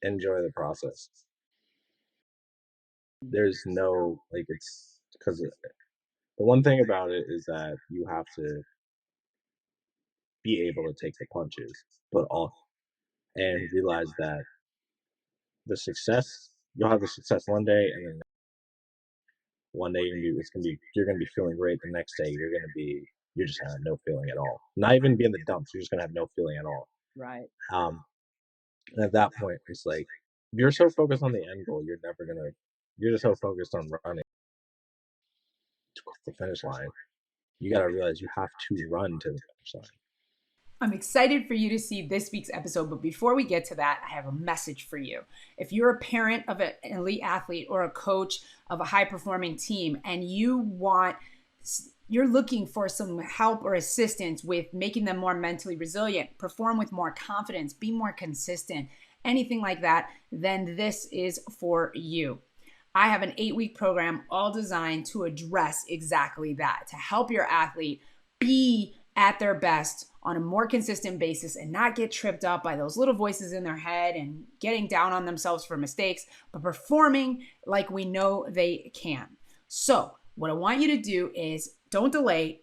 enjoy the process. There's no, like, it's because the one thing about it is that you have to be able to take the punches, but all and realize that the success you'll have the success one day, and then one day you're gonna be feeling great. The next day you're just gonna have no feeling at all. Not even be in the dumps. You're just gonna have no feeling at all. Right. And at that point, it's like you're so focused on the end goal, you're never gonna. You're just so focused on running to the finish line. You gotta realize you have to run to the finish line. I'm excited for you to see this week's episode, but before we get to that, I have a message for you. If you're a parent of an elite athlete or a coach of a high-performing team and you're looking for some help or assistance with making them more mentally resilient, perform with more confidence, be more consistent, anything like that, then this is for you. I have an 8-week program all designed to address exactly that, to help your athlete be at their best on a more consistent basis and not get tripped up by those little voices in their head and getting down on themselves for mistakes, but performing like we know they can. So what I want you to do is don't delay,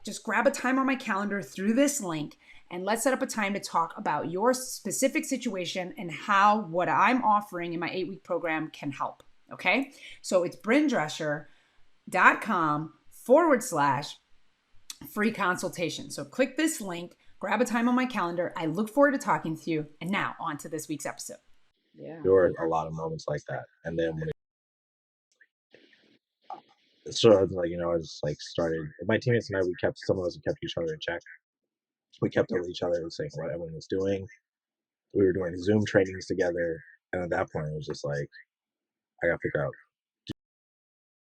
just grab a time on my calendar through this link, and let's set up a time to talk about your specific situation and how what I'm offering in my 8-week program can help. Okay. So it's brindrescher.com/free consultation. So click this link, grab a time on my calendar. I look forward to talking to you. And now on to this week's episode. Yeah. There were a lot of moments like that. And then when it sort of like, I just like started, my teammates and I, some of us kept each other in check. We kept up with each other and saying what everyone was doing. We were doing Zoom trainings together. And at that point, it was just like, I got to figure out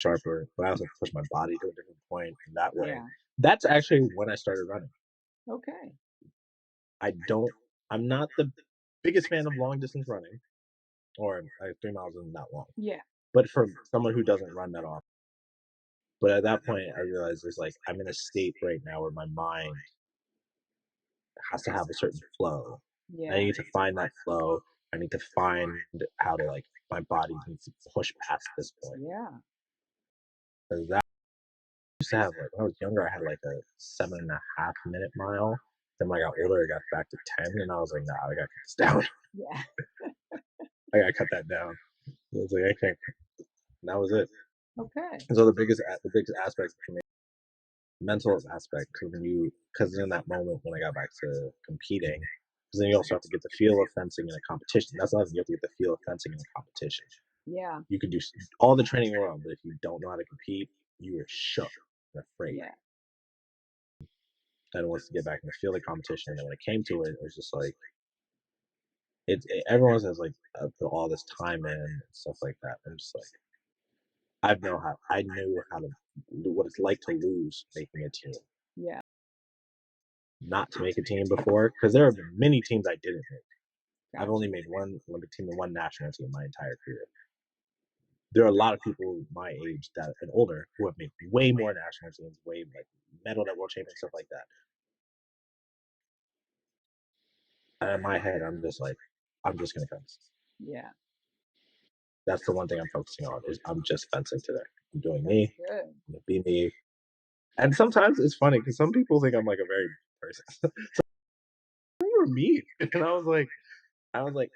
sharper, but I also push my body to a different point in that way. Yeah. That's actually when I started running. Okay. I'm not the biggest fan of long distance running, or 3 miles isn't that long. Yeah. But for someone who doesn't run that often, but at that point, I realized it's like I'm in a state right now where my mind has to have a certain flow. Yeah. I need to find that flow. I need to find how to my body needs to push past this point. Yeah. Because that I used to have when I was younger, I had a 7.5 minute mile. Then when I got older, I got back to 10, and I was like, nah, I gotta cut this down. Yeah. I gotta cut that down. I was like, I can't. And that was it. Okay. And so the biggest aspect for me, mental aspect, because in that moment when I got back to competing, because then you also have to get the feel of fencing in a competition. That's another thing, you have to get the feel of fencing in a competition. Yeah. You can do all the training in the world, but if you don't know how to compete, you are shook and afraid. Yeah. And wants to get back in the field of competition. And then when it came to it, it was just like everyone says put all this time in and stuff like that. I'm just like, I knew how to what it's like to lose making a team. Yeah. Not to make a team before, because there have been many teams I didn't make. Gotcha. I've only made one Olympic team and one national team my entire career. There are a lot of people my age and older who have made way more national teams, way medal at world champions, stuff like that. And in my head, I'm just gonna fence. Yeah. That's the one thing I'm focusing on is I'm just fencing today. I'm doing me. Good. I'm gonna be me. And sometimes it's funny because some people think I'm a very person. So you were mean, and I was like,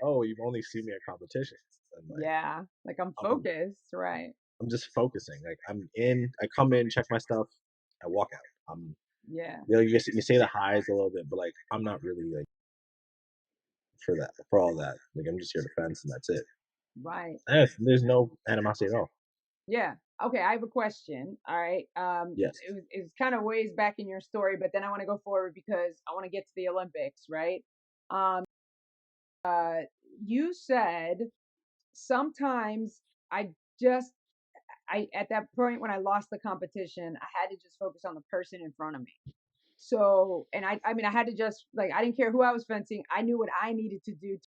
oh, you've only seen me at competitions. Yeah, I'm focused, right? I'm just focusing. I come in, check my stuff, I walk out. Yeah. You say the highs a little bit, but I'm not really for all that. I'm just here to fence, and that's it. Right. And there's no animosity at all. Yeah. Okay, I have a question. All right. Yes. It's kind of ways back in your story, but then I want to go forward because I want to get to the Olympics, right? You said sometimes at that point when I lost the competition, I had to just focus on the person in front of me. So, and I mean, I had to just I didn't care who I was fencing. I knew what I needed to do to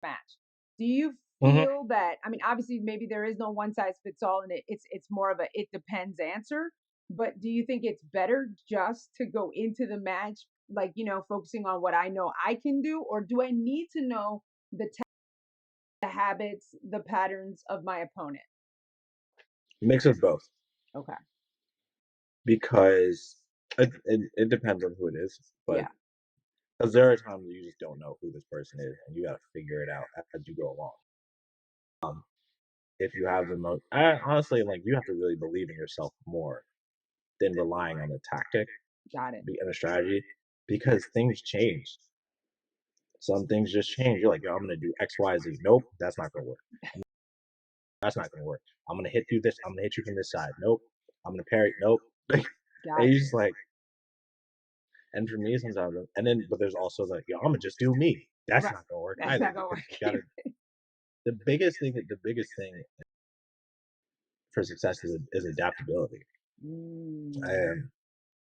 match. Do you feel that, I mean, obviously maybe there is no one size fits all and it's more of a, it depends answer, but do you think it's better just to go into the match, focusing on what I know I can do, or do I need to know the habits, the patterns of my opponent? Mix of both, Okay. because it depends on who it is, but Yeah. because there are times you just don't know who this person is, and you got to figure it out as you go along. If you have the most, honestly, like you have to really believe in yourself more than relying on a tactic Got it. and a strategy, because things change. Some things just change. You're like, yo, I'm gonna do X, Y, Z. Nope, that's not gonna work. That's not gonna work. I'm gonna hit you this. I'm gonna hit you from this side. Nope. I'm gonna parry. Nope. And Gotcha. you just like, and for me, sometimes, and then, but there's also like, yo, I'm gonna just do me. That's Right. not gonna work That's either, not gonna because work. you gotta. The biggest thing for success is adaptability. Mm,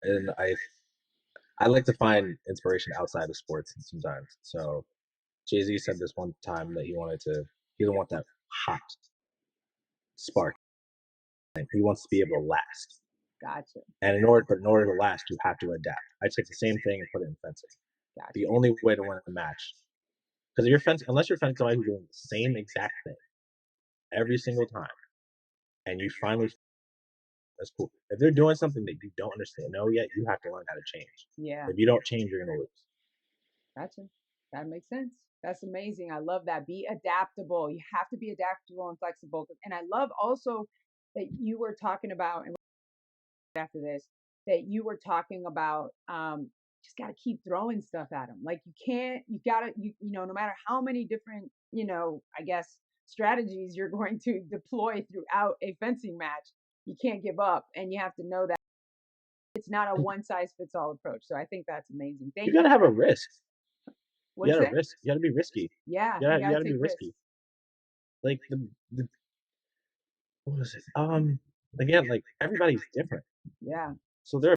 And I like to find inspiration outside of sports sometimes. So Jay-Z said this one time that he doesn't want that hot spark. He wants to be able to last. gotcha. And in order to last, you have to adapt. I take the same thing and put it in fencing. Gotcha. The only way to win a match, because unless you're fencing somebody who's doing the same exact thing every single time, and you finally, that's cool. If they're doing something that you don't understand, know yet, you have to learn how to change. Yeah. If you don't change, you're gonna lose. Gotcha. That makes sense. That's amazing. I love that. Be adaptable. You have to be adaptable and flexible. And I love also that you were talking about, and after this, that you were talking about, just got to keep throwing stuff at them. Like you can't, you got to, no matter how many different, I guess, strategies you're going to deploy throughout a fencing match, you can't give up. And you have to know that it's not a one size fits all approach. So I think that's amazing. Thank You you. gotta have a risk. What is that? You gotta be risky. Yeah, You you got to gotta be take risks. risky. Like the what was it? Again, like everybody's different. Yeah, So there are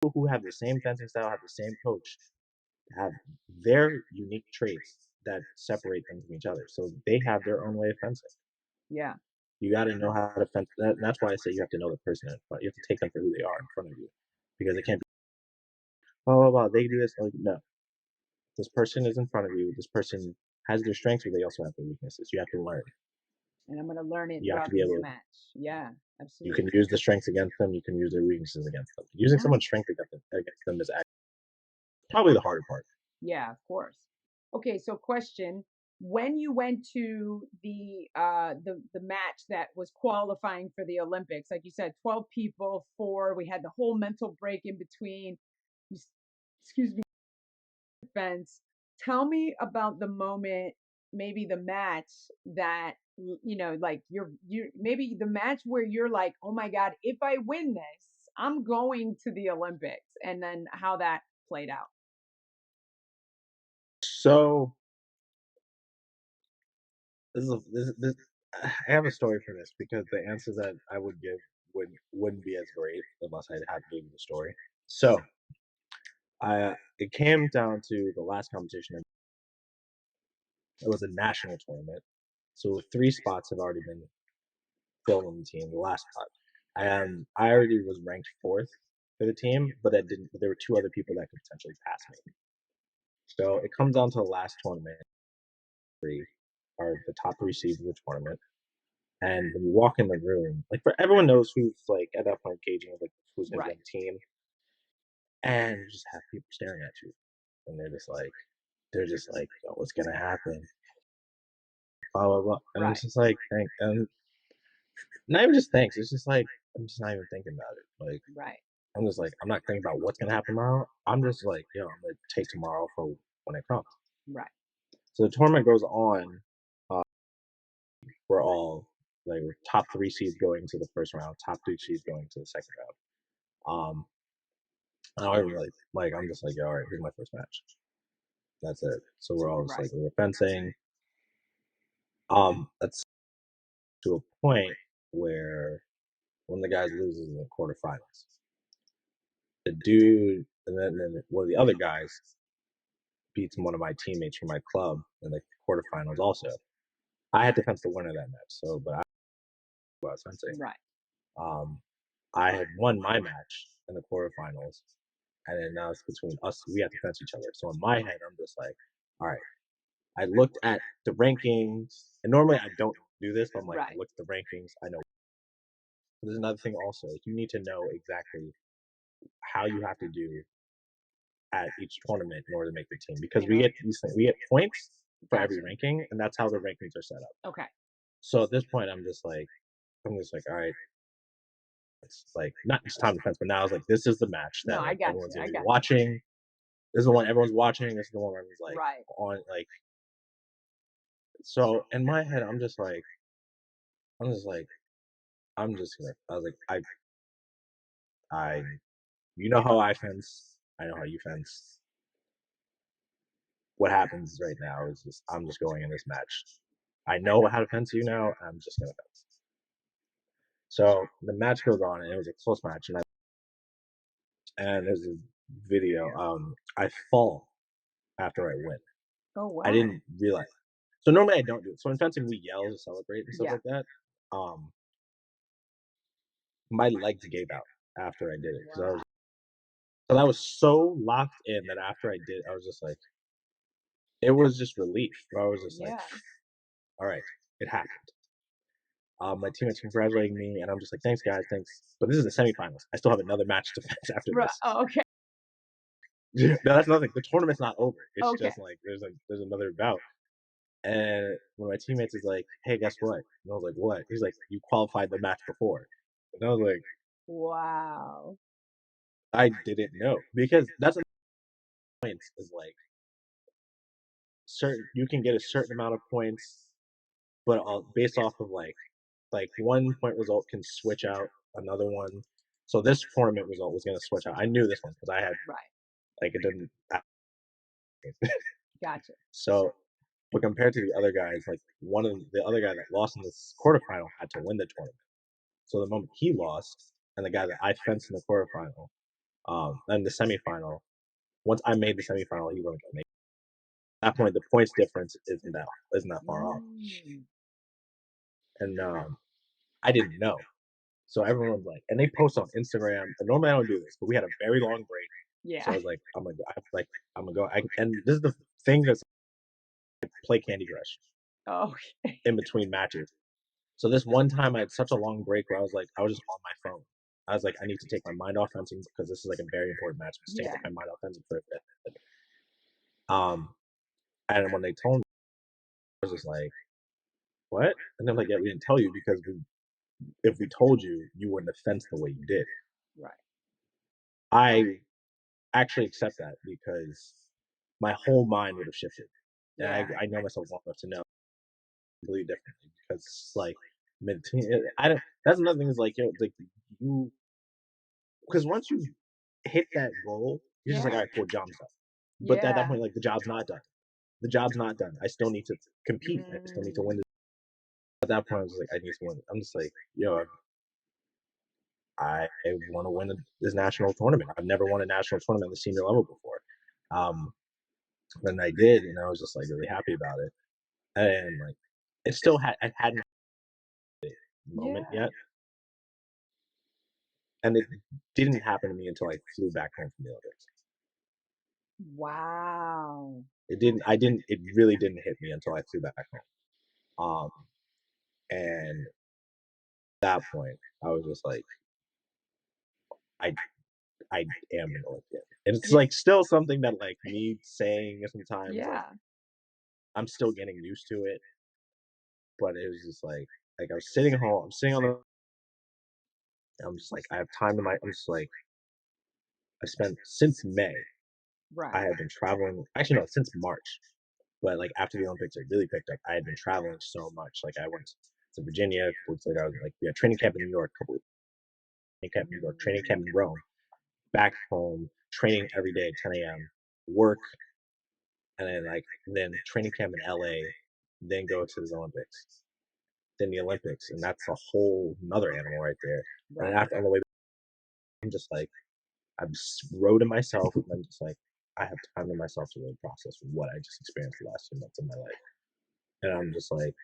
people who have the same fencing style, have the same coach, have very unique traits that separate them from each other. So they have their own way of fencing. yeah, You got to know how to fence. And that's why I say you have to know the person in front. You have to take them for who they are in front of you, because it can't be, oh, well, they do this. Like, no, this person is in front of you. This person has their strengths, but they also have their weaknesses. You have to learn. and I'm going to learn it You have to throughout be this able to. match. Yeah, You absolutely. can use the strengths against them. You can use their weaknesses against them. Using Yeah, someone's strength against them is probably the harder part. yeah, of course. Okay, so question: when you went to the match that was qualifying for the Olympics, like you said, 12 people, four. We had the whole mental break in between. Excuse me, fence. Tell me about the moment, maybe the match that like you maybe the match where you're like, oh my god, if I win this, I'm going to the Olympics, and then how that played out. So this I have a story for this, because the answer that I would give wouldn't be as great unless I had to give you the story. So I it came down to the last competition. It was a national tournament, so 3 spots have already been filled on the team. The last spot, and I already was ranked fourth for the team, but that didn't. But there were 2 other people that could potentially pass me. So it comes down to the last tournament. Three are the top 3 seeds of the tournament. And when you walk in the room, like for everyone knows who's like at that point gauging like who's gonna be on Right, the team, and you just have people staring at you, and they're just like, oh, what's gonna happen? Blah blah blah, and I'm right, just like, thank, and not even just thanks. It's just like I'm just not even thinking about it. Like right, I'm just like I'm not thinking about what's gonna happen tomorrow. I'm just like, yo, I'm gonna take tomorrow for when it comes. right. So the tournament goes on. Uh, we're all like we're top 3 seeds going to the first round, top 3 seeds going to the second round. I don't really like. I'm just like, all right, here's my first match. That's it. So we're all just Right. like we're fencing. That's to a point where one of the guys loses in the quarterfinals. The dude, and then one of the other guys beats one of my teammates from my club in the quarterfinals. Also, I had to fence the winner of that match. So, but I was fencing. Right. Um, I had won my match in the quarterfinals, and then now it's between us. We have to fence each other. So in my head, I'm just like, all right, I looked at the rankings, and normally I don't do this, but I'm like, I Right. looked at the rankings. I know. There's another thing also. You need to know exactly how you have to do at each tournament in order to make the team because we get points for every Gotcha. ranking, and that's how the rankings are set up. Okay. So at this point, I'm just like, all right, it's like not just time defense, but now I was like, this is the match No, that I like got everyone's you. gonna I be got you. watching. This is the one everyone's watching. This is the one where everyone's like Right. on like. So in my head, I'm just like, I'm just gonna. I was like, I, you know how I fence. I know how you fence. What happens right now is just I'm just going in this match. I know how to fence you now. I'm just gonna fence. So the match goes on, and it was a close match, and there's a video. I fall after I win. Oh I wow. didn't realize. So normally I don't do it. So in fencing we yell to celebrate and stuff Yeah. like that. Um, my legs gave out after I did it Wow. because I was so locked in that after I did, I was just like, it was just relief. Where I was just like, Yeah. all right, it happened. My teammates congratulating me, and I'm just like, thanks guys, thanks. But this is the semifinals. I still have another match to fence after Right. this. Oh, okay. No, that's nothing. The tournament's not over. It's Okay. just like there's another bout. And one of my teammates is like, "Hey, guess what?" And I was like, "What?" He's like, "You qualified the match before." And I was like, Wow. "I didn't know," because that's the points is like certain. You can get a certain amount of points, but based off of like 1 point result can switch out another one. So this tournament result was going to switch out. I knew this one because I had Right. like it didn't. Gotcha. So, but compared to the other guys, like one of the other guy that lost in this quarterfinal had to win the tournament. So the moment he lost, and the guy that I fenced in the quarterfinal, then the semifinal. Once I made the semifinal, he wasn't gonna make. At that point, the points difference isn't that far off, Mm. and I didn't know. So everyone's like, and they post on Instagram. And normally I don't do this, but we had a very long break, so I Yeah. was like, I'm gonna go. And this is the thing that's play Candy Crush Oh. in between matches. So this one time I had such a long break where I was just on my phone. I was like, I need to take my mind off fencing because this is like a very important match. I'm just Yeah. take my mind off fencing for a bit. Um, and when they told me, I was just like, what? And they're like, yeah, we didn't tell you because if we told you, you wouldn't have fenced the way you did. Right. I actually accept that because my whole mind would have shifted. And Yeah. I know myself well enough to know completely differently because like I don't. That's another thing is like like you because once you hit that goal, you're just like, Yeah. all right, cool, job's done. But at that Yeah. point, like the job's not done. The job's not done. I still need to compete. I still need to win. Mm. At that point, I was just like, I need to win. I'm just like, yo, I want to win this national tournament. I've never won a national tournament at the senior level before. Um, and I did, and I was just like really happy about it. And like, it still I hadn't had a moment Yeah. yet, and it didn't happen to me until I flew back home from the Olympics. Wow. It didn't. I didn't. It really didn't hit me until I flew back home. And at that point, I was just like, I I am an Olympian. And it's Yeah. like still something that like me saying sometimes like Yeah. I'm still getting used to it, but it was just like I was sitting home, I'm sitting on the I'm just like I have time to my I'm just like I spent since May, I Right. have been traveling actually no, since March. But like after the Olympics it really picked up. I had been traveling so much. Like I went to Virginia, a couple weeks later, I was like we had training camp in New York, a couple weeks, training camp in New York, training camp in Rome, back home, training every day at 10 a.m., work, and then training camp in LA, then go to the Olympics, then the Olympics, and that's a whole another animal right there. And then Right. after on the way, I'm just like I'm just road to myself, and I'm just like I have time to myself to really process what I just experienced the last 2 months of my life, and I'm just like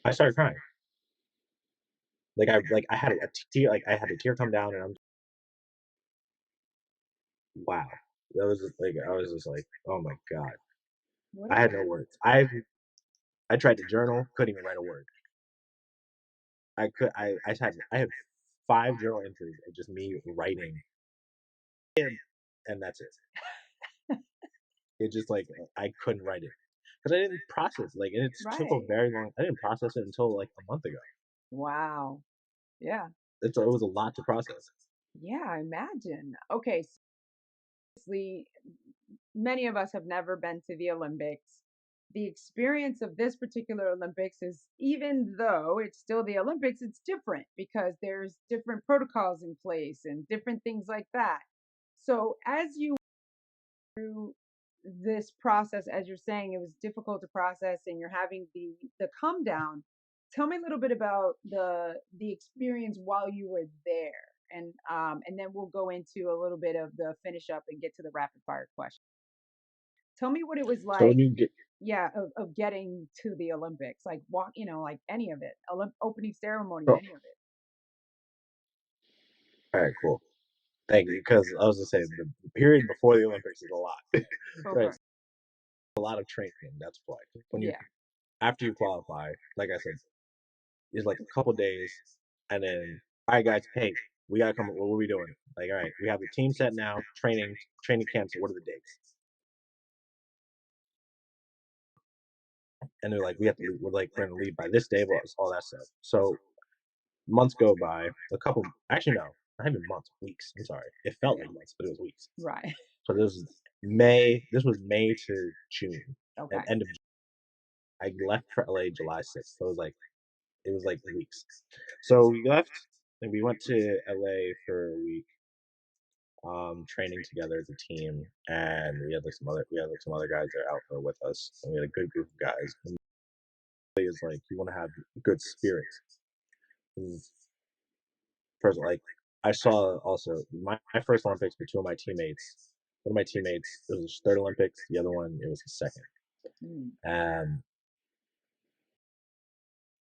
I started crying. I had a tear, like I had a tear come down, and I'm wow. That was just like I was just like oh my god. What I had about no words. I tried to journal, couldn't even write a word. I had 5 journal entries of just me writing, and that's it. It just like I couldn't write it because I didn't process. Like it took a right? very long. I didn't process it until like a month ago. Wow. Yeah. It was a lot to process. Yeah, I imagine. Okay, so obviously, many of us have never been to the Olympics. The experience of this particular Olympics is, even though it's still the Olympics, it's different because there's different protocols in place and different things like that. So, as you through this process, as you're saying, it was difficult to process, and you're having the come down. Tell me a little bit about the experience while you were there, and then we'll go into a little bit of the finish up and get to the rapid fire question. Tell me what it was So when like, you get yeah, of getting to the Olympics, like walk, like any of it, opening ceremony, oh, any of it. all right, cool. Thank you. Because I was gonna say the period before the Olympics is a lot. Go Right, for it's it. a lot of training. That's why when you Yeah. after you qualify, like I said, it's like a couple days, and then all right, guys, hey, we gotta come. What are we doing? Like, all right, we have the team set now. Training camps. What are the dates? And they're like, we have to. We're like, we're gonna leave by this day. Well, all that stuff. So months go by. A couple. Actually, no, not even months. Weeks. I'm sorry. It felt Yeah. like months, but it was weeks. Right. So this was May. This was May to June, and Okay. end of. I left for LA July 6th. So it was like weeks. So we left and we went to LA for a week, training together as a team, and we had like some other guys that are out there with us, and we had a good group of guys. And it is like you want to have good spirits. First, like I saw also my first Olympics with two of my teammates. One of my teammates, it was his third Olympics. The other one, it was his second. Mm. And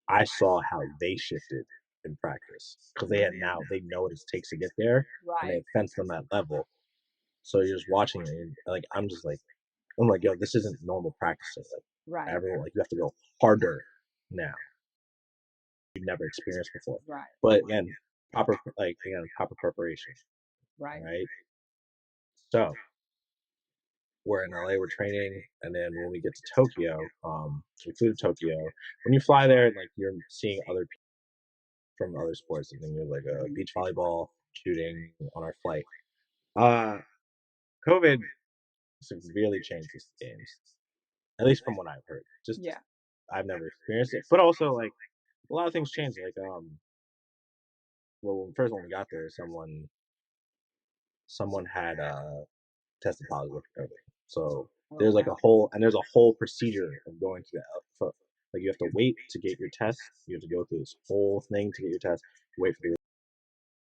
I saw how they shifted in practice because they know what it takes to get there, and they Right. have fenced on that level. So you're just watching it, and like I'm like, yo, this isn't normal practicing. Like Right. everyone, like you have to go harder now. You've never experienced before. Right. But again, proper preparation. Right. Right. So we're in LA, we're training, and then when we get to Tokyo, so we flew to Tokyo. When you fly there, like you're seeing other people from other sports, and then you're like a Mhm. beach volleyball shooting on our flight. Uh, COVID severely changed these games, at least from what I've heard. Just Yeah. I've never experienced it, but also like a lot of things changed. Like well, first when we got there, someone had tested positive for COVID. So Oh there's wow. a whole procedure of going to the for, like you have to wait to get your test. You have to go through this whole thing to get your test. Wait for the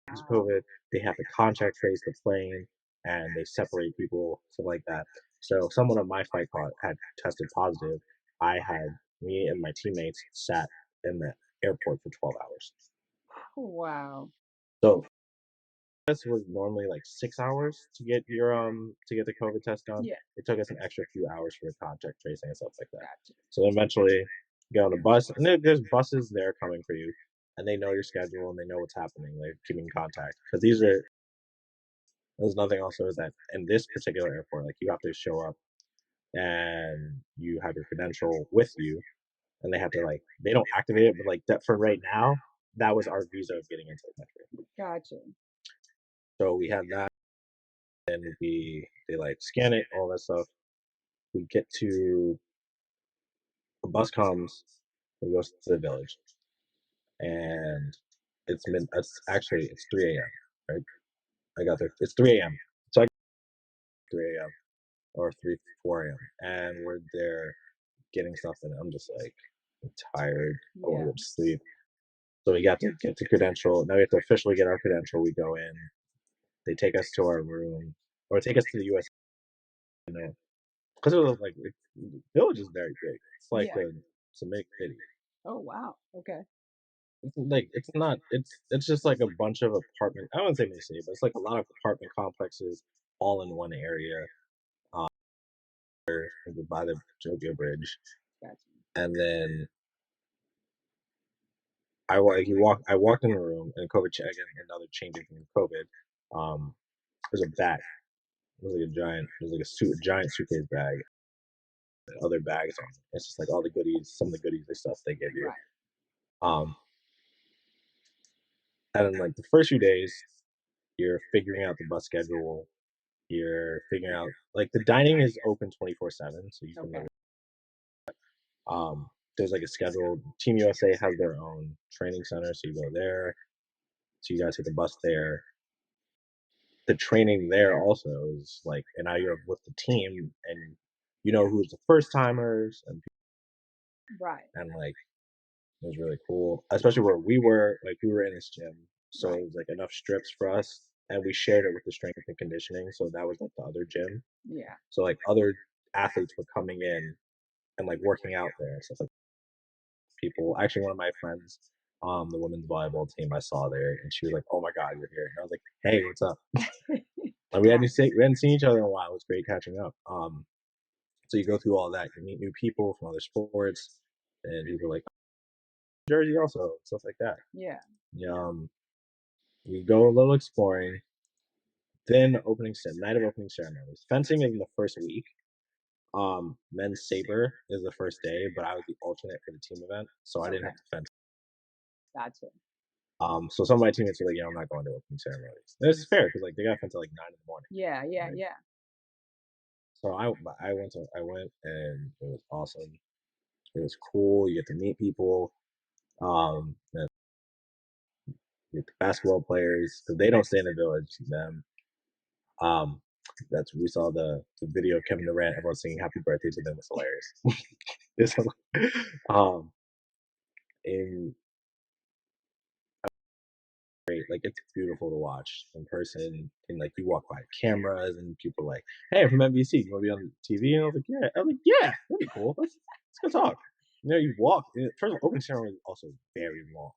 Wow. COVID. They have to contact trace the plane, and they separate people, stuff like that. So someone on my flight had tested positive. I had Me and my teammates sat in the airport for 12 hours. Wow. So this was normally like 6 hours to get the COVID test done. Yeah. It took us an extra few hours for the contact tracing and stuff like that. Gotcha. So eventually, you get on a bus, and there's buses there coming for you, and they know your schedule and they know what's happening. They're keeping contact because these are. There's nothing also is that in this particular airport, like you have to show up and you have your credential with you, and they have to like they don't activate it, but like that for right now, that was our visa of getting into the country. Gotcha. So we have that, and they like scan it, all that stuff. We get to a bus comes, we go to the village, and it's 3 a.m. Right, I got there. It's 3 a.m. So I got 3 a.m. or 3 4 a.m. and we're there getting stuff, and I'm just like I'm tired. I want to Yeah. go to sleep. So we got to get the credential. Now we have to officially get our credential. We go in. They take us to our room, or take us to the U.S. Because it was like the village is very big. Yeah. It's a big city. Oh wow. Okay. It's just like a bunch of apartment. I wouldn't say big city, but it's like a lot of apartment complexes all in one area. by the Tokyo Bridge, Gotcha. and then I walked in the room, and COVID check, again, another changing thing with COVID. There's a bag. It was like a giant suitcase bag, and other bags on it. It's just like all the goodies, some of the goodies and stuff they give you. Right. Um, and then like the first few days, you're figuring out the bus schedule. You're figuring out like the dining is open 24/7, so you can Okay. there's like a schedule. Team USA has their own training center, so you go there. So you guys take the bus there. The training there also is like, and now you're with the team, and you know who's the first timers, Right. and like it was really cool, especially where we were. Like we were in this gym, so it was like enough strips for us, and we shared it with the strength and conditioning. So that was like the other gym. Yeah. So like other athletes were coming in and like working out there and stuff like people. Actually, one of my friends, the women's volleyball team, I saw there, and she was like, "Oh my God, you're here!" And I was like, "Hey, what's up?" Like we hadn't seen each other in a while. It was great catching up. So you go through all that, you meet new people from other sports, and people like Jersey also stuff like that. Yeah. You go a little exploring. Then night of opening ceremonies. Fencing is in the first week. Men's saber is the first day, but I was the alternate for the team event, so I didn't have to fence. Gotcha. So some of my teammates were like, "Yeah, I'm not going to opening ceremonies." And this is fair because like they got fence at like 9 in the morning. Yeah. Yeah. Right? Yeah. So I went and it was awesome. It was cool. You get to meet people. And you get the basketball players because they don't stay in the village. Them. Um, we saw the video of Kevin Durant. Everyone singing "Happy Birthday" to them. It's hilarious. um, in great. Like it's beautiful to watch in person. And like you walk by cameras and people are like, "Hey, I'm from NBC. You want to be on TV?" And I was like, "Yeah." I was like, "Yeah, that'd be cool. Let's go talk." You know, you walk. First of all, opening ceremony is also very long.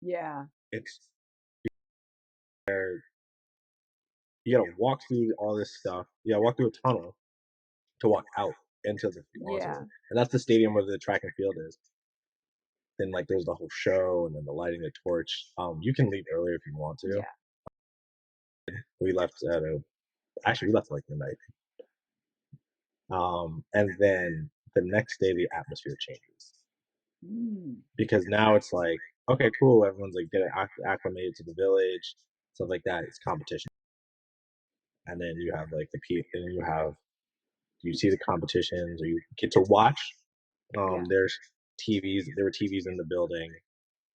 Yeah. It's you gotta walk through all this stuff. You gotta walk through a tunnel to walk out into the Yeah. and that's the stadium where the track and field is. Then like there's the whole show and then the lighting the torch. You can leave earlier if you want to. Yeah. We left we left like midnight. And then the next day the atmosphere changes because now it's like, okay, cool, everyone's like getting acclimated to the village, stuff like that. It's competition, and then you have like you see the competitions, or you get to watch. There's TVs. There were TVs in the building,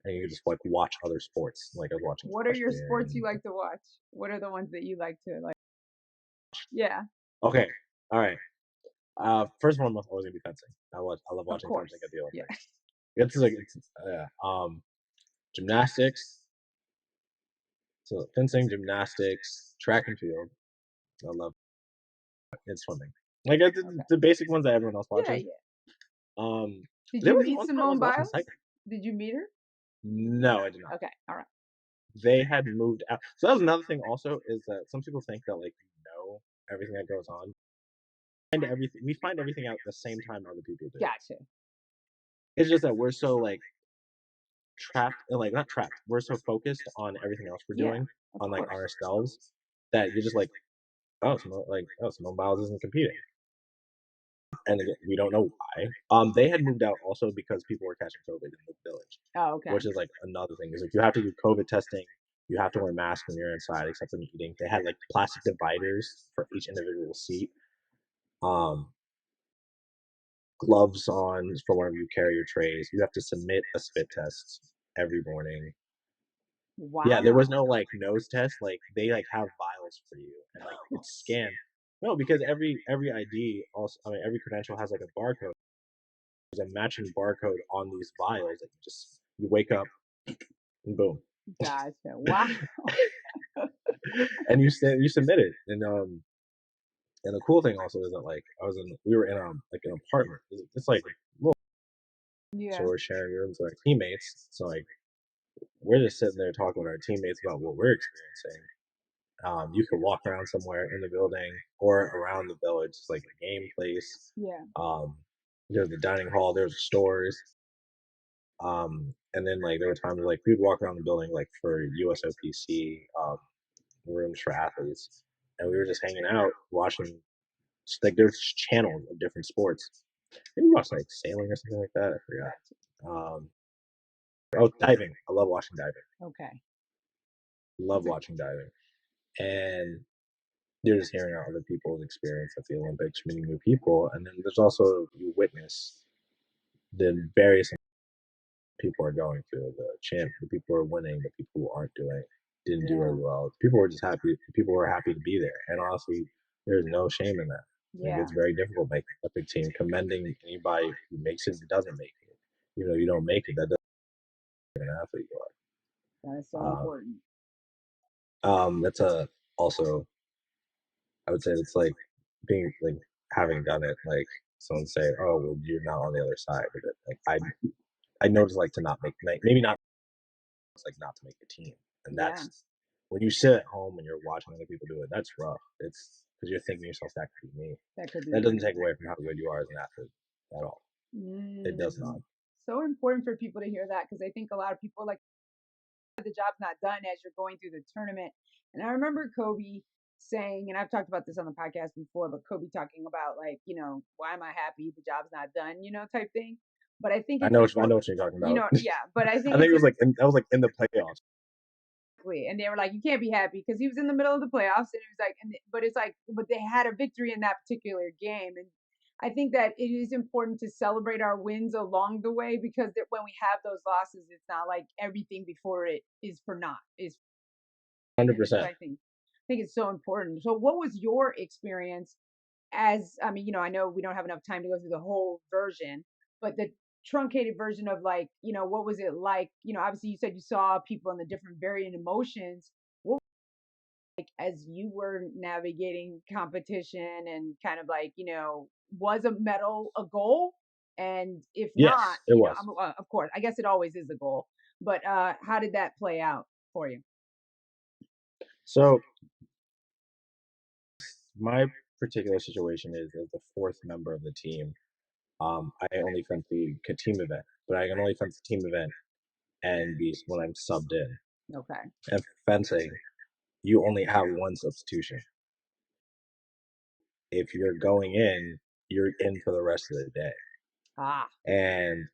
and you could just like watch other sports. Like I was watching. What are your sports you like to watch? What are the ones that you like to like? Yeah. Okay, all right. First one was always gonna be fencing. I love watching fencing at the Olympics. Yeah. It's like gymnastics. So fencing, gymnastics, track and field. I love and swimming. Like the basic ones that everyone else watches. Yeah. Yeah. Um, Did there you was meet one time I Simone was watching Biles? cycling. Did you meet her? No, I did not. Okay. All right. They had moved out. So that was another thing. Also, is that some people think that like everything that goes on. We find everything out at the same time other people do. Gotcha. It's just that we're so like trapped, like not trapped. We're so focused on everything else we're doing, on like ourselves, that you're just like, Simone Biles isn't competing, and again, we don't know why. They had moved out also because people were catching COVID in the village. Oh, okay. Which is like another thing. Is like you have to do COVID testing. You have to wear masks when you're inside, except when you're eating. They had like plastic dividers for each individual seat. Gloves on for whenever you carry your trays. You have to submit a spit test every morning. Wow. Yeah, there was no like nose test. Like they like have vials for you, and like it's scanned. No, because every ID also, I mean, every credential has like a barcode. There's a matching barcode on these vials that you wake up and boom. Gotcha. Wow. And you submit it, and the cool thing also is that like we were in like an apartment. It's like little, so we're sharing rooms with our teammates. So like we're just sitting there talking with our teammates about what we're experiencing, You could walk around somewhere in the building or around the village. It's like a game place. Yeah. There's the dining hall. There's stores. And then like there were times like we'd walk around the building like for USOPC rooms for athletes, and we were just hanging out watching. Like there's channels of different sports. Maybe watch like sailing or something like that. I forgot. Oh, diving. I love watching diving. Okay. Love watching diving, and you're just hearing out other people's experience at the Olympics, meeting new people, and then there's also you witness the various people are going through, the people who are winning, the people who aren't didn't do as well. People were just happy. People were happy to be there, and honestly, there's no shame in that. Like, it's very difficult making a big team. Commending anybody who makes it and doesn't make it. You don't make it. That doesn't make an athlete you are. That's so important. That's a also. I would say it's like being like having done it. Like someone say, "Oh, well, you're not on the other side of it." Like I noticed like to not make maybe not like not to make the team, and that's when you sit at home and you're watching other people do it. That's rough. It's because you're thinking to yourself, that could be me. That doesn't take away from how good you are as an athlete at all. It does not. So important for people to hear that, because I think a lot of people like the job's not done as you're going through the tournament. And I remember Kobe saying, and I've talked about this on the podcast before, but Kobe talking about like, why am I happy the job's not done, type thing. But I think I know what you're talking about. But I think I think it was like that was like in the playoffs. And they were like, you can't be happy because he was in the middle of the playoffs, and it was like, but they had a victory in that particular game, and I think that it is important to celebrate our wins along the way, because when we have those losses, it's not like everything before it is for naught. Is 100%. I think it's so important. So, what was your experience I know we don't have enough time to go through the whole version, but the truncated version of like, what was it like? Obviously you said you saw people in the different varying emotions. What like as you were navigating competition and kind of like, was a medal a goal? And if not, it was. of course, I guess it always is a goal. But how did that play out for you? So my particular situation is as the fourth member of the team. I only fence the team event, but I can only fence the team event and be when I'm subbed in. Okay. And fencing, you only have one substitution. If you're going in, you're in for the rest of the day. And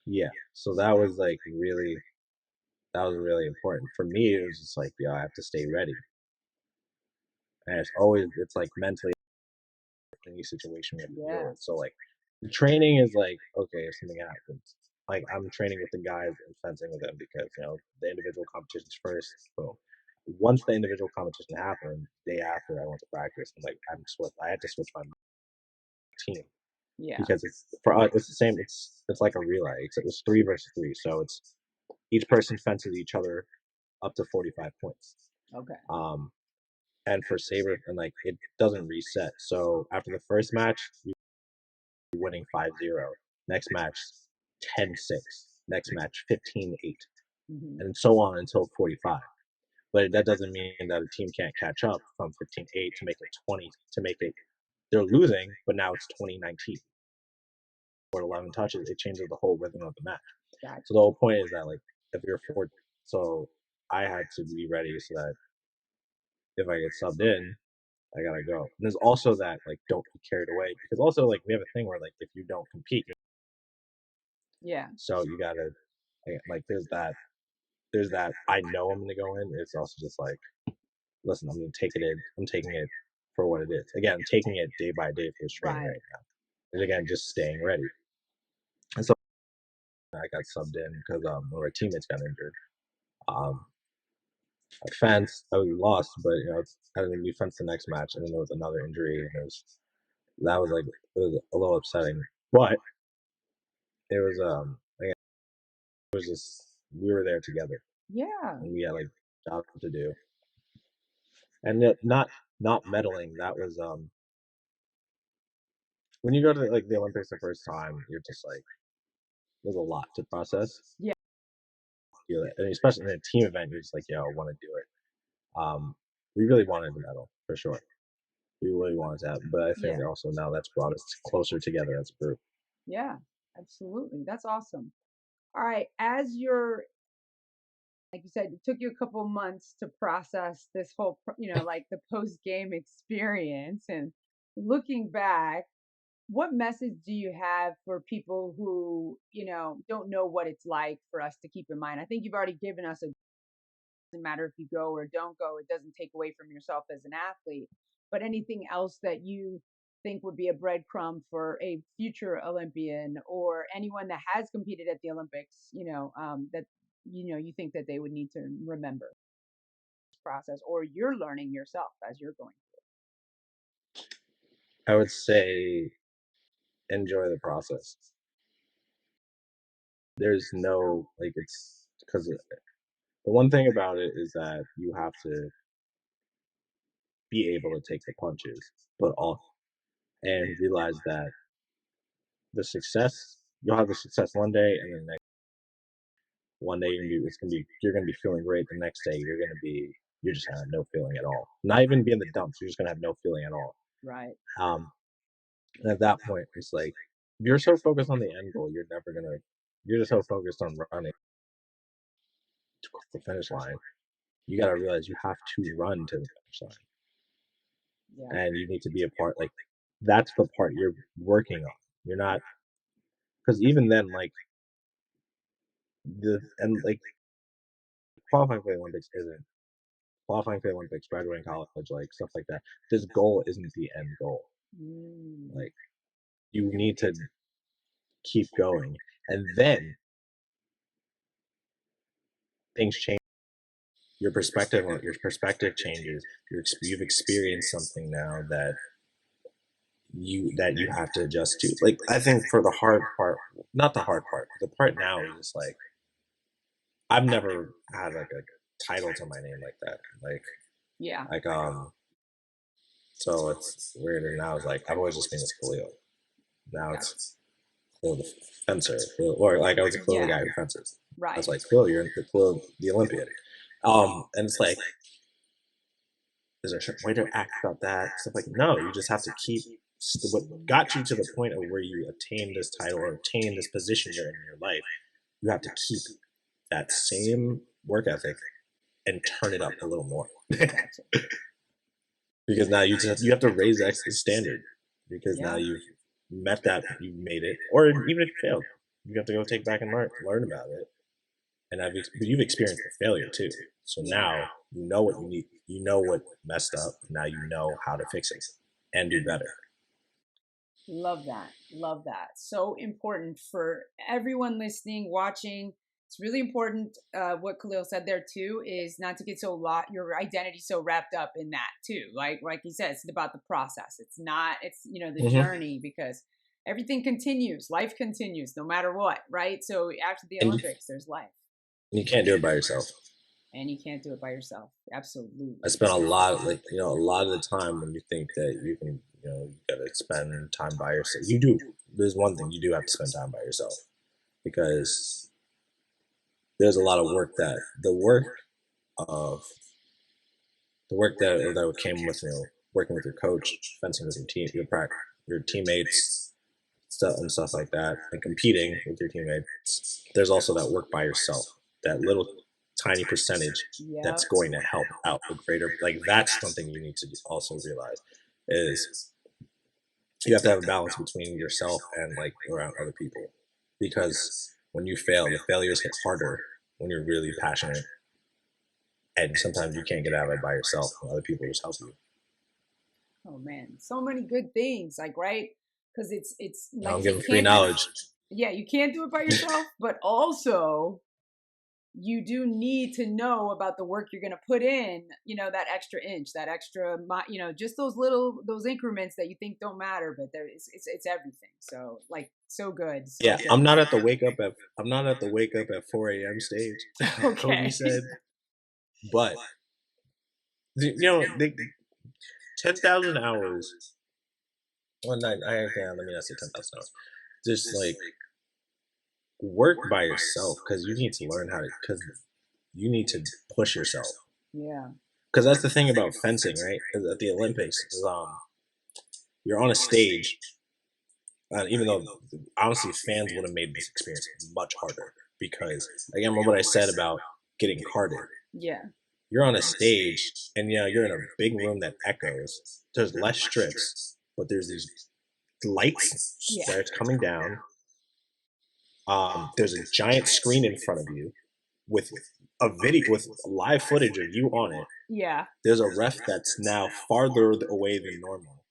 yeah, so that was really important for me. It was just like, I have to stay ready, and it's like mentally any situation we have to deal with. So like, the training is like, okay, if something happens, like I'm training with the guys and fencing with them because the individual competitions first. Boom. Once the individual competition happened, day after I went to practice, and like I had to switch my team. Yeah. Because it's for us, it's the same. It's like a relay, except it's 3 versus 3. So it's each person fences each other up to 45 points. Okay. And for saber, and like it doesn't reset. So after the first match, you're winning 5-0. Next match, 10-6. Next match, 15-8, and so on until 45. But that doesn't mean that a team can't catch up from 15-8 to make it 20 to make it. They're losing, but now it's 2019. Or 11 touches, it changes the whole rhythm of the match. Gotcha. So the whole point is that like if you're four, so I had to be ready so that if I get subbed in, I gotta go. And there's also that like don't be carried away, because also like we have a thing where like if you don't compete, so you gotta like there's that I know I'm gonna go in. It's also just like, listen, I'm gonna take it in. I'm taking it for what it is. Again, I'm taking it day by day for this training right now. And again, just staying ready. And so I got subbed in because one of our teammates got injured. I fenced. We lost, but we fenced the next match, and then there was another injury, and it was a little upsetting. But it was again, it was just we were there together. Yeah. And we had like jobs to do, and not meddling. That was when you go to like the Olympics the first time, you're just like there's a lot to process. Yeah. And especially in a team event, you're just like, I want to do it. we really wanted the medal for sure. We really wanted that, but I think Yeah. also now that's brought us closer together as a group. Yeah. Absolutely. That's awesome. All right. As you're, like you said, it took you a couple of months to process this whole, like the post game experience. And looking back, what message do you have for people who, don't know what it's like for us to keep in mind? I think you've already given us a doesn't matter if you go or don't go, it doesn't take away from yourself as an athlete. But anything else that you think would be a breadcrumb for a future Olympian or anyone that has competed at the Olympics, that you think that they would need to remember this process, or you're learning yourself as you're going I would say enjoy the process. There's no like it's because the one thing about it is that you have to be able to take the punches, but all and realize that the success you'll have the success one day, and then next one day you're gonna be feeling great. The next day you're just gonna have no feeling at all. Not even be in the dumps. You're just gonna have no feeling at all. through. Right. Um, and at that point, it's like you're so focused on the end goal, you're just so focused on running to the finish line. You got to realize you have to run to the finish Yeah. line, and you need to be a part. Like that's the part you're working on. You're not because even then, like like qualifying for the Olympics isn't qualifying for the Olympics, graduating college, like stuff like that. This goal isn't the end goal. Mm. Like you need to keep going, and then things change. Your perspective changes. You've experienced something now that you have to adjust to. Like I think for the hard part, not the hard part, the part now is just like I've never had like a title to my name like that. Yeah. So it's weirder now. It's like I've always just been this Khalil. Now Yeah. it's Khalil the fencer, or like I was a Khalil the Yeah. guy who fences. I Right. was like Khalil, you're the Khalil the Olympian. And it's like is there a certain way to act about that? Stuff like no, you just have to keep what got you to the point of where you attain this title or attain this position you're in your life. You have to keep that same work ethic and turn it up a little more because now you have to raise the standard because now Yeah. you've met that you've made it, or even if you failed, you have to go take back and learn about it. And you've experienced the failure too. So now you know what you need. You know what messed up. Now you know how to fix it and do better. Love that. Love that. So important for everyone listening, watching. It's really important. What Khalil said there too is not to get your identity so wrapped up in that too. Like he said, it's about the process. It's not. It's the journey because everything continues. Life continues no matter what. Right. So after the And Olympics, there's life, you can't do it by yourself. and you can't do it by yourself. Absolutely. I spent a lot of the time when you think that you can, you gotta spend time by yourself. You do. There's one thing you do have to spend time by yourself because there's a lot of work that of the work that came with working with your coach, fencing with your team, your teammates, stuff like that, and competing with your teammates. There's also that work by yourself, that little tiny percentage Yeah. that's going to help out the greater. Like that's something you need to also realize is you have to have a balance between yourself and like around other people because when you fail, the failures hit harder when you're really passionate, and sometimes you can't get out of it by yourself. And other people just help you. Oh man, so many good things. Like right, because it's like I'm you said, giving free knowledge. you can't do it by yourself, but also you do need to know about the work you're going to put in, that extra inch, that extra, just those increments that you think don't matter, but it's everything. So like, so good. So Yeah, good. I'm not at the wake up at 4 a.m. stage. Okay. Kobe said, but 10,000 hours. Well, not, let me not say 10,000 hours. Just like work by yourself because you need to learn how to, because you need to push yourself. Yeah. because that's the thing about fencing, right? Is at the Olympics, is, you're on a stage, even though honestly fans would have made this experience much harder because again, remember what I said about getting carded. Yeah. You're on a stage, and you're in a big room that echoes. There's less strips, but there's these lights where it's coming down. There's a giant screen in front of you with a video with live footage of you on it. Yeah. There's a ref that's now farther away than normal,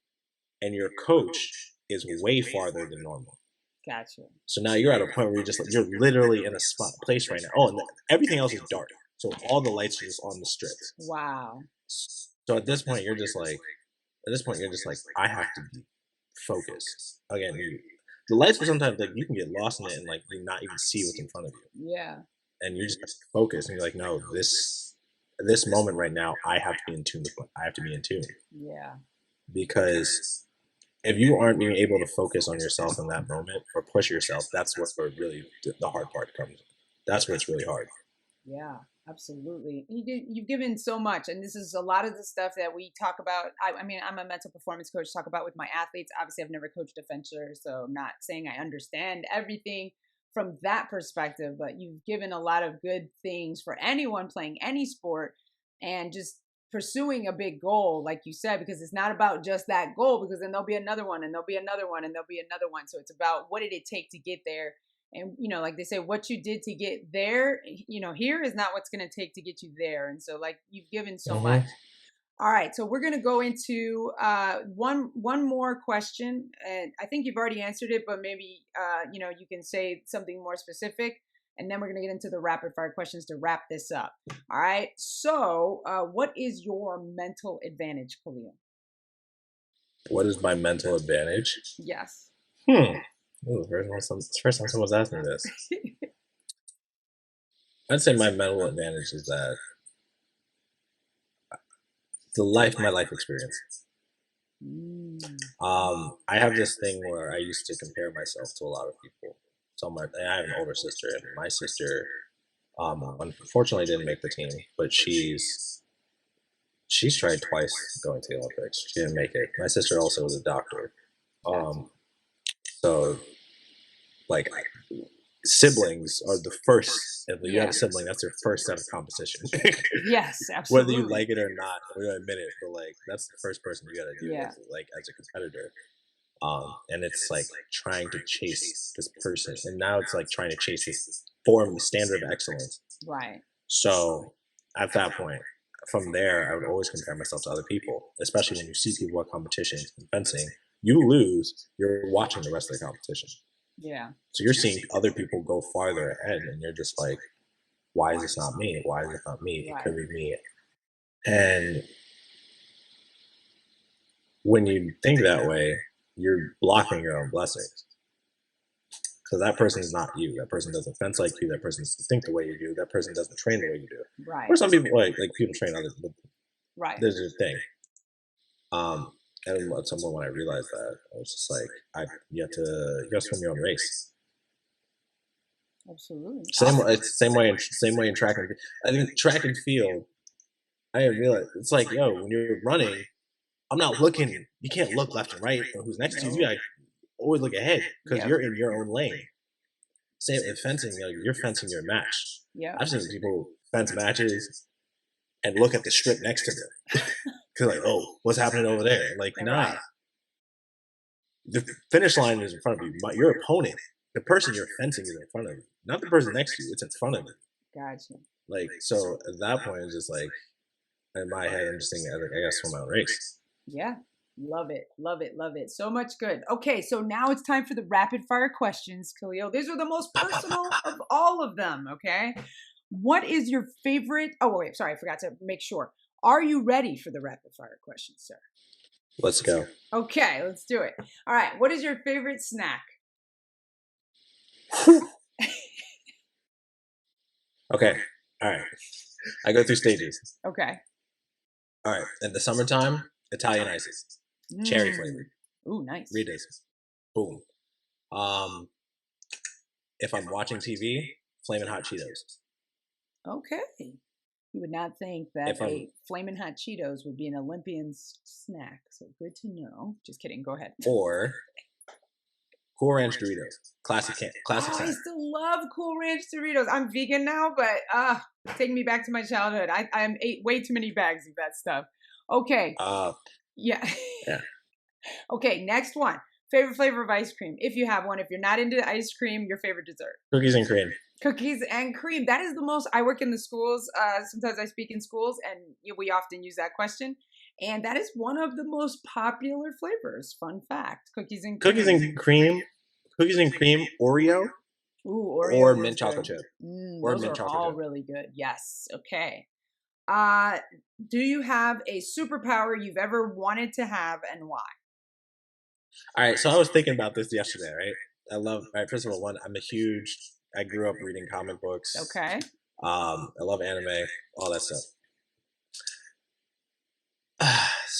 and your coach is way farther than normal. Gotcha. So now you're at a point where you're literally in a place right now. Oh, and everything else is dark, so all the lights are just on the strips. Wow. So at this point, you're just like, I have to be focused. Again, the lights will sometimes like you can get lost in it and like you not even see what's in front of you. Yeah. And you just focus, and you're like, no, this moment right now, I have to be in tune with. I have to be in tune. Yeah. Because if you aren't being able to focus on yourself in that moment or push yourself, that's where really the hard part comes. That's where it's really hard. Yeah, absolutely. You've given so much, and this is a lot of the stuff that we talk about. I mean, I'm a mental performance coach, talk about with my athletes. Obviously, I've never coached a fencer, so I'm not saying I understand everything from that perspective, but you've given a lot of good things for anyone playing any sport and just pursuing a big goal, like you said, because it's not about just that goal, because then there'll be another one and there'll be another one and there'll be another one. So it's about what did it take to get there? And, like they say, what you did to get there, here is not what's going to take to get you there. And so like you've given so much. All right, so we're going to go into one more question, and I think you've already answered it, but maybe you can say something more specific, and then we're going to get into the rapid fire questions to wrap this up. All right, so what is your mental advantage, Khalil? What is my mental advantage? Yes. Ooh, first time someone's asked me this. I'd say my mental advantage is that my life experience. I have this thing where I used to compare myself to a lot of people. So I have an older sister, and my sister, unfortunately, didn't make the team, but she's tried twice going to the Olympics. She didn't make it. My sister also was a doctor, so like siblings are the first. If you have a sibling, that's their first set of competition. Yes, absolutely. Whether you like it or not, we don't admit it, but like that's the first person you got to deal with, like as a competitor. And it's like trying to chase this person, and now it's like trying to chase this standard of excellence. Right. So at that point, from there, I would always compare myself to other people, especially when you see people at competitions in fencing. You lose, you're watching the rest of the competition. Yeah. So you're seeing other people go farther ahead, and you're just like, why is this not me? Why is it not me? It could be me. And when you think that way, you're blocking your own blessings. Because that person is not you. That person doesn't fence like you. That person doesn't think the way you do. That person doesn't train the way you do. Right. Or some people like people train others, but there's a thing. And at some point when I realized that, I was just like, you have to swim your own race. Absolutely. Same way in track and field. I think track and field, I didn't realize it's like, when you're running, I'm not looking. You can't look left and right or who's next to you. You gotta always look ahead because you're in your own lane. Same in fencing, you're fencing your match. Yeah. I've seen people fence matches and look at the strip next to them because like, oh, what's happening over there? Like, nah. The finish line is in front of you. Your opponent, the person you're fencing, is in front of you, not the person next to you. It's in front of you. Gotcha. Like, so at that point, it's just like in my head, I'm just thinking, I gotta swim my own race. Yeah. Love it. Love it. Love it. So much good. Okay, so now it's time for the rapid fire questions, Khalil. These are the most personal of all of them, okay? What is your favorite? Oh, wait, sorry, I forgot to make sure. Are you ready for the rapid fire questions, sir? Let's go. Okay, let's do it. All right, what is your favorite snack? Okay, all right. I go through stages. Okay. All right, in the summertime, Italian ices. Cherry flavored. Ooh, nice. Reese's. Boom. If I'm watching TV, Flamin' Hot Cheetos. Okay. You would not think that If I'm a Flamin' Hot Cheetos would be an Olympian snack. So good to know. Just kidding. Go ahead. or Cool Ranch Doritos, classic I snack. still love Cool Ranch Doritos. I'm vegan now, but take me back to my childhood. I ate way too many bags of that stuff. Okay. Yeah. Yeah. Okay, next one. Favorite flavor of ice cream, if you have one. If you're not into ice cream, your favorite dessert. Cookies and cream. Cookies and cream. That is the most. I work in the schools. Sometimes I speak in schools, and we often use that question. And that is one of the most popular flavors. Fun fact: cookies and cream. Cookies and cream. Oreo. Ooh, Oreo or mint chocolate chip. Or those are all really good. Yes. Okay. Do you have a superpower you've ever wanted to have, and why? All right. So I was thinking about this yesterday. Right. First of all, I grew up reading comic books. Okay. I love anime, all that stuff.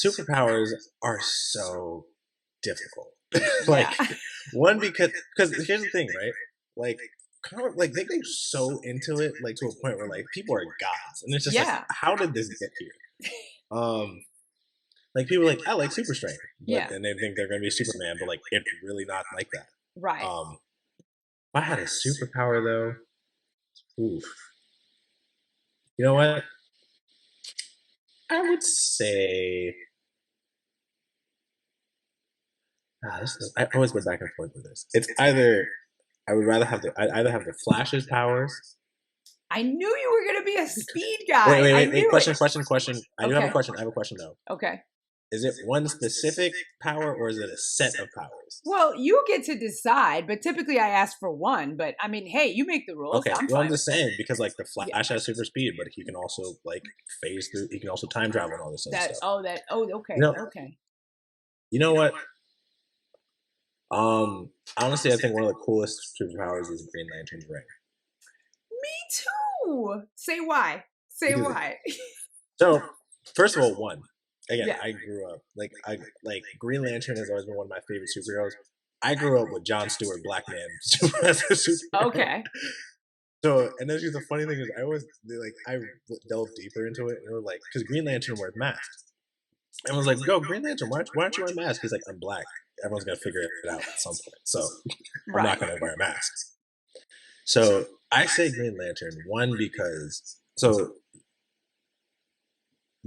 Superpowers are so difficult. One, because here's the thing, right? Like they go so into it, like to a point where like people are gods, and it's just like, how did this get here? Like people are like, I like super strength, and they think they're gonna be Superman, but like it's really not like that. Right. If I had a superpower though, oof. You know what? I would say I always go back and forth with this. It's either I'd either have the Flash's powers. I knew you were gonna be a speed guy. Wait. Question. I do have a question. I have a question though. Okay. Is it one specific power or is it a set of powers? Well, you get to decide, but typically I ask for one. But I mean, hey, you make the rules. Okay, I'm just saying because like the Flash has super speed, but he can also like phase through. He can also time travel and all this other stuff. Okay. Okay. You know what? Honestly, I think one of the coolest superpowers is Green Lantern's ring. Me too. Say why. Why. So, first of all, I grew up like Green Lantern has always been one of my favorite superheroes. I grew up with Jon Stewart, Black Man, as a superhero. Okay. So, and that's just the funny thing is, I delved deeper into it, and it was like, because Green Lantern wears masks, and I was like, "Yo, Green Lantern, why don't you wear a mask?" He's like, "I'm black. Everyone's gonna figure it out at some point, so I'm not gonna wear a mask." So I say Green Lantern because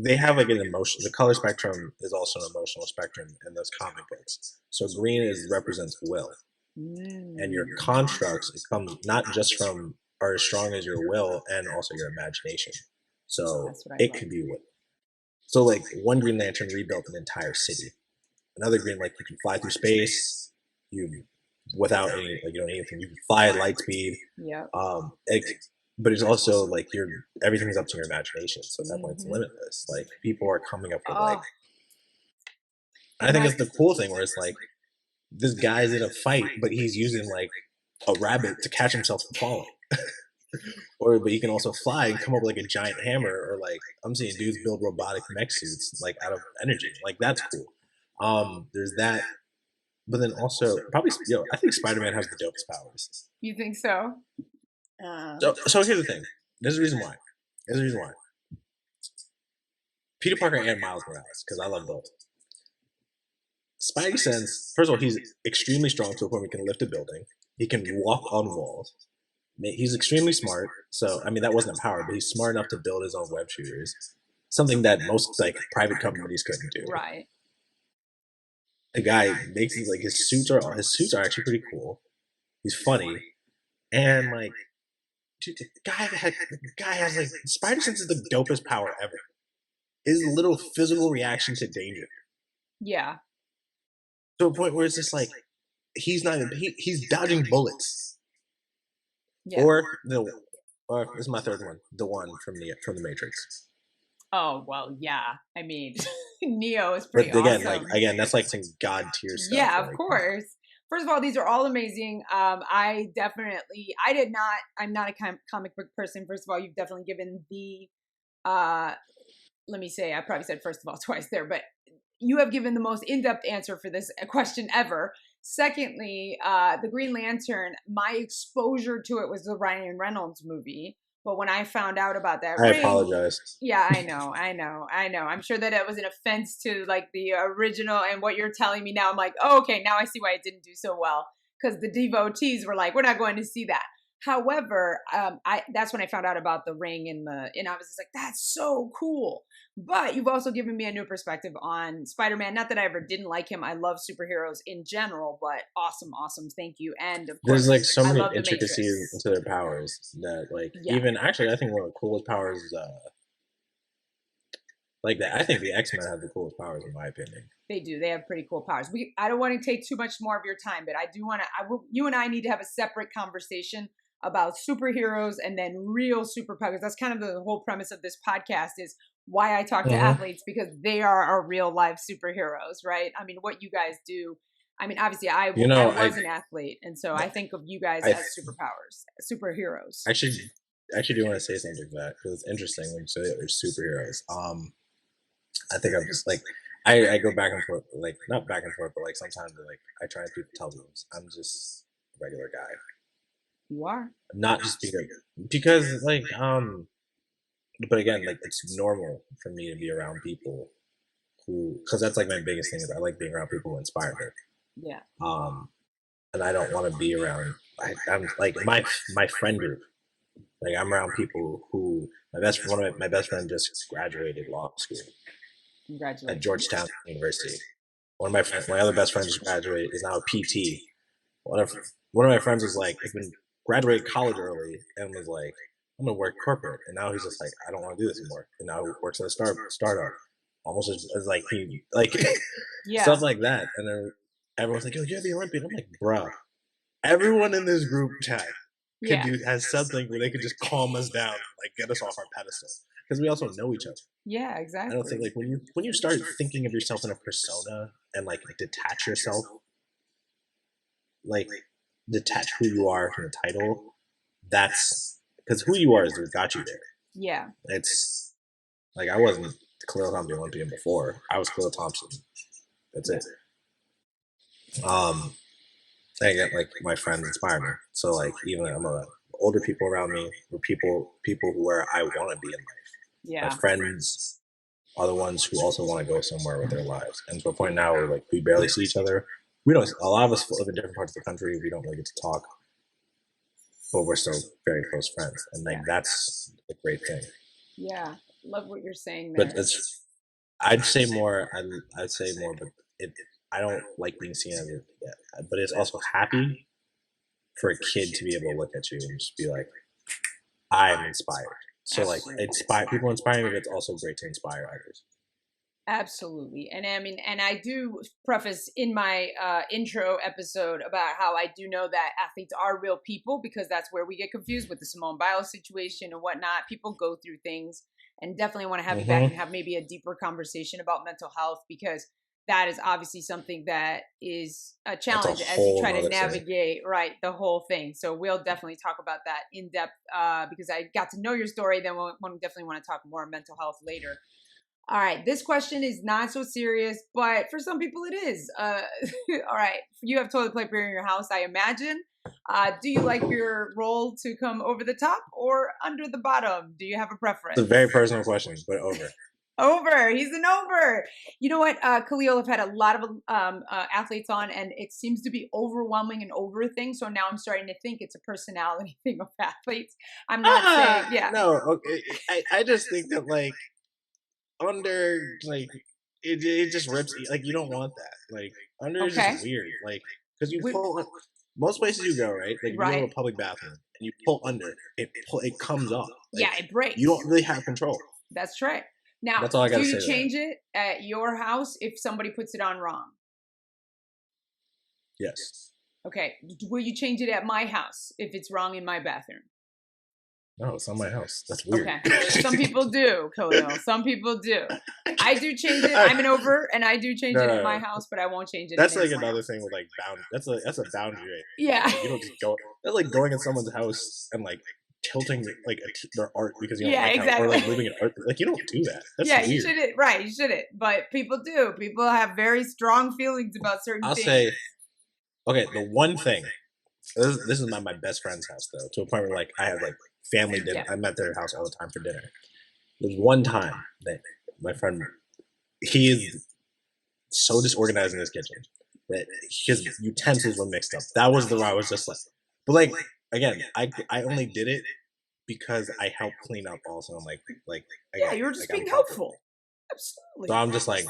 they have like an emotion. The color spectrum is also an emotional spectrum in those comic books. So green represents will, and your constructs come not just from are as strong as your will and also your imagination. So it could be what. So like one Green Lantern rebuilt an entire city. Another green, like you can fly through space. Without any, like you don't need anything. You can fly at light speed. Yeah. But it's also like everything's up to your imagination. So at that point, it's limitless. Like people are coming up with like. I think it's the cool thing where it's like this guy's in a fight, but he's using like a rabbit to catch himself from falling. But he can also fly and come up with like a giant hammer, or like I'm seeing dudes build robotic mech suits like out of energy. Like that's cool. There's that. But then also, probably, I think Spider-Man has the dopest powers. You think so? So here's the thing. There's a reason why. Peter Parker and Miles Morales, because I love both. Spidey sense, first of all, he's extremely strong to a point where he can lift a building. He can walk on walls. He's extremely smart. So, I mean, that wasn't a power, but he's smart enough to build his own web shooters. Something that most like private companies couldn't do. Right. The guy makes his suits are actually pretty cool. He's funny, and like, dude, the guy has like Spider Sense is the dopest power ever. His little physical reaction to danger. Yeah. To a point where it's just like he's dodging bullets. Yeah. Or this is my third one, the one from the Matrix. Oh, well, yeah. I mean, Neo is pretty awesome. Again, that's like some god tier stuff. Yeah, of course. First of all, these are all amazing. I'm not a comic book person. First of all, you've definitely given let me say, I probably said first of all twice there, but you have given the most in-depth answer for this question ever. Secondly, the Green Lantern, my exposure to it was the Ryan Reynolds movie. But when I found out about that I ring, apologize. yeah, I know. I'm sure that it was an offense to like the original, and what you're telling me now, I'm like, oh, okay, now I see why it didn't do so well, because the devotees were like, we're not going to see that. However, that's when I found out about the ring, and I was just like, that's so cool. But you've also given me a new perspective on Spider-Man. Not that I ever didn't like him. I love superheroes in general, but awesome. Thank you. And of course, there's like so many love the intricacies Matrix. into their powers that like Yeah. even actually I think one of the coolest powers is like that. I think the X-Men have the coolest powers in my opinion. They do. They have pretty cool powers. I don't want to take too much more of your time, but I do want to. You and I need to have a separate conversation about superheroes and then real superpowers. That's kind of the whole premise of this podcast, is why I talk to athletes, because they are our real life superheroes, right? I mean, what you guys do. I mean, obviously, I was an athlete, and so I think of you guys as superheroes. I actually do want to say something to that, because it's interesting when you say that they're superheroes. I think I'm just like I go back and forth, like not back and forth, but like sometimes like I try and tell them I'm just a regular guy. You are not just because like but again, like it's normal for me to be around people who, because that's like my biggest thing is I like being around people who inspire me. Yeah. And I don't want to be around. I'm like my friend group. Like I'm around people who my best friend just graduated law school. Congratulations. At Georgetown University. One of my other best friends just graduated, is now a PT. One of my friends was like, has been graduated college early and was like, I'm gonna work corporate, and now he's just like, I don't want to do this anymore, and now he works at a startup, almost as like he like yeah. stuff like that, and then everyone's like, yo, you're the Olympian. I'm like, bruh, everyone in this group chat has something where they could just calm us down, like get us off our pedestal, because we also know each other. Yeah, exactly. I don't think like when you start thinking of yourself in a persona and like detach yourself, like detach who you are from the title, that's because who you are is what got you there. Yeah. It's like I wasn't Khalil Thompson Olympian before. I was Khalil Thompson. That's it. I get like my friends inspire me. So like even I'm older people around me, or people where I want to be in life. Yeah. My friends are the ones who also want to go somewhere with their lives. And to a point now where like we barely see each other. We don't. A lot of us live in different parts of the country. We don't really get to talk, but we're still very close friends, and like that's a great thing. Yeah, love what you're saying there. But I'd say more, but I don't like being seen as it yet. But it's also happy for a kid to be able to look at you and just be like, I'm inspired. So absolutely. Like people inspire me, but it's also great to inspire others. Absolutely. And I mean, and I do preface in my intro episode about how I do know that athletes are real people, because that's where we get confused with the Simone Biles situation and whatnot. People go through things, and definitely want to have you back and have maybe a deeper conversation about mental health, because that is obviously something that is a challenge as you try to navigate, right, the whole thing. So we'll definitely talk about that in depth because I got to know your story. Then we'll definitely want to talk more mental health later. All right, this question is not so serious, but for some people it is. All right, you have toilet paper in your house, I imagine. Do you like your roll to come over the top or under the bottom? Do you have a preference? It's a very personal question, but over. Over. He's an over. You know what, Khalil, I've had a lot of athletes on, and it seems to be overwhelming and over thing. So now I'm starting to think it's a personality thing of athletes. I'm not saying, yeah. No, okay. I just think that like, under, like, it just rips, like, you don't want that. Like, under is just weird. Like, because you pull, most places you go, right? Like, you go to a public bathroom and you pull under, it comes up. Like, yeah, it breaks. You don't really have control. That's right. Now, that's all I gotta say. Do you change it at your house if somebody puts it on wrong? Yes. Okay. Will you change it at my house if it's wrong in my bathroom? No, it's not my house. That's weird. Okay. Some people do, Khalil. Some people do. I do change it. I'm an over, and I do change it in my house, but I won't change it. That's like another thing with like boundary. That's a boundary. Right? Yeah. Like, you don't just go. That's like going in someone's house and like tilting like their art because you don't like exactly. Or like leaving an art. Like you don't do that. That's weird. You shouldn't. Right, you shouldn't. But people do. People have very strong feelings about certain things. I'll say, okay, the one thing This is my best friend's house though, to a point where like I had like family dinner. Yeah. I'm at their house all the time for dinner. There's one time that my friend, he is so disorganized in his kitchen that his utensils were mixed up. That was the where I was just like, but like again, I only did it because I helped clean up also. I'm like Yeah, again, you were just like I'm being helping. helpful. Absolutely. So I'm just like,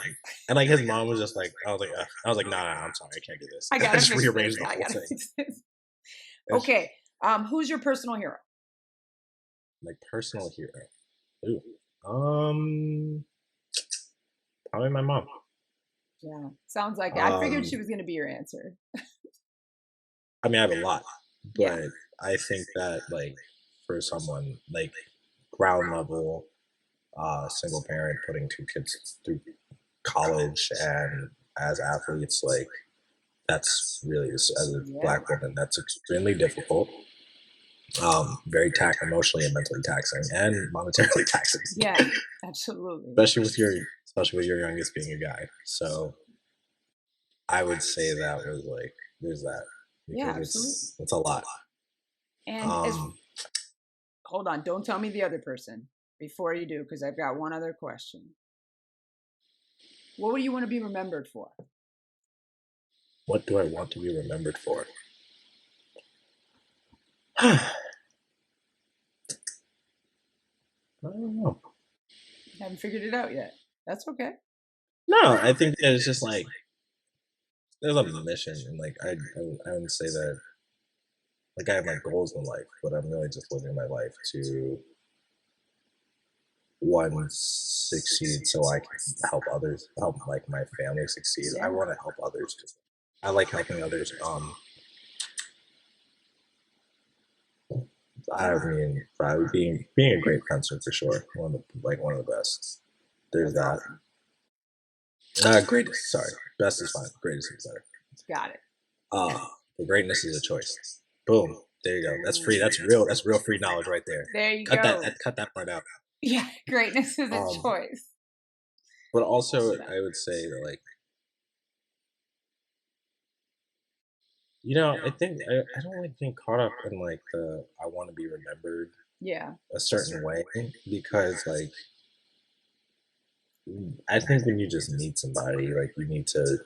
and like his mom was just like, I was like, nah, I'm sorry, I can't do this. I I gotta just fix rearranged this. the I whole gotta thing. fix this. It's Okay. Who's your personal hero? like personal hero. Ooh. Probably my mom. Yeah. Sounds like it. I figured she was gonna be your answer. I mean, I have a lot, Yeah. but I think that like for someone like ground level, single parent putting two kids through college and as athletes, like that's really as a Yeah. black woman, that's extremely difficult. Very emotionally and mentally taxing, and monetarily taxing. Yeah. Absolutely. Especially with your youngest being a guy. So I would say that was like there's that Yeah, because absolutely. it's a lot. And hold on, don't tell me the other person before you do, because I've got one other question. What would you want to be remembered for? What do I want to be remembered for? I don't know. Haven't figured it out yet. That's okay. No, I think that it's just like there's a mission, and like I wouldn't say that like I have my goals in life, but I'm really just living my life to one succeed so I can help others, help like my family succeed. Yeah. I want to help others too. I like helping others. I mean, being a great fencer for sure. One of the best. There's That's that. awesome. Greatest. Sorry, best is fine. Greatest is better. Got it. The greatness is a choice. Boom. There you go. That's free. That's real free knowledge right there. There you Cut go. that. Cut that part out. Yeah, greatness is a choice. But also, I would say that like, you know, I think I don't like being caught up in like the I want to be remembered Yeah. a certain way because like I think when you just meet somebody, like you need to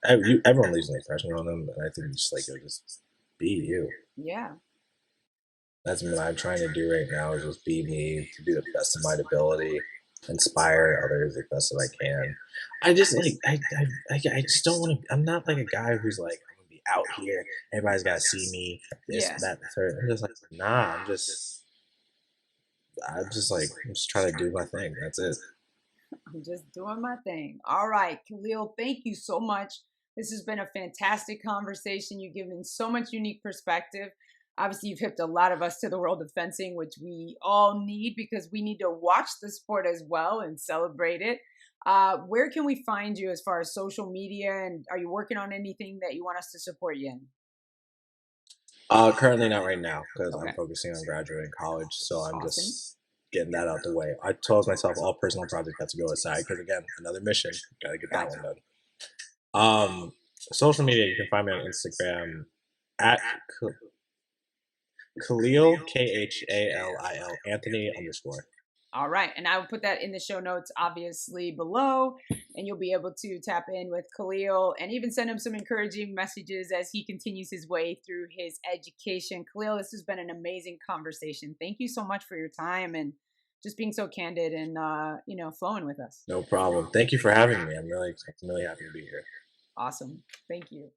everyone leaves an impression on them, and I think you just like just be you. Yeah. That's what I'm trying to do right now is just be me, to do the best of my ability, inspire others the best that I can. I just like I just don't want to. I'm not like a guy who's like I'm gonna be out here. Everybody's gotta see me. This, Yeah. that, the third. I'm just like nah. I'm just trying to do my thing. That's it. I'm just doing my thing. All right, Khalil, thank you so much. This has been a fantastic conversation. You've given so much unique perspective. Obviously, you've hipped a lot of us to the world of fencing, which we all need because we need to watch the sport as well and celebrate it. Where can we find you as far as social media? And are you working on anything that you want us to support you in? Currently not right now because I'm Okay. focusing on graduating college, so I'm Awesome. just getting that out the way. I told myself all personal projects have to go aside because again, another mission. Got to get that one done. Social media, you can find me on Instagram at Khalil Khalil Anthony _ All right. And I will put that in the show notes, obviously, below. And you'll be able to tap in with Khalil and even send him some encouraging messages as he continues his way through his education. Khalil, this has been an amazing conversation. Thank you so much for your time and just being so candid and, flowing with us. No problem. Thank you for having me. I'm really happy to be here. Awesome. Thank you.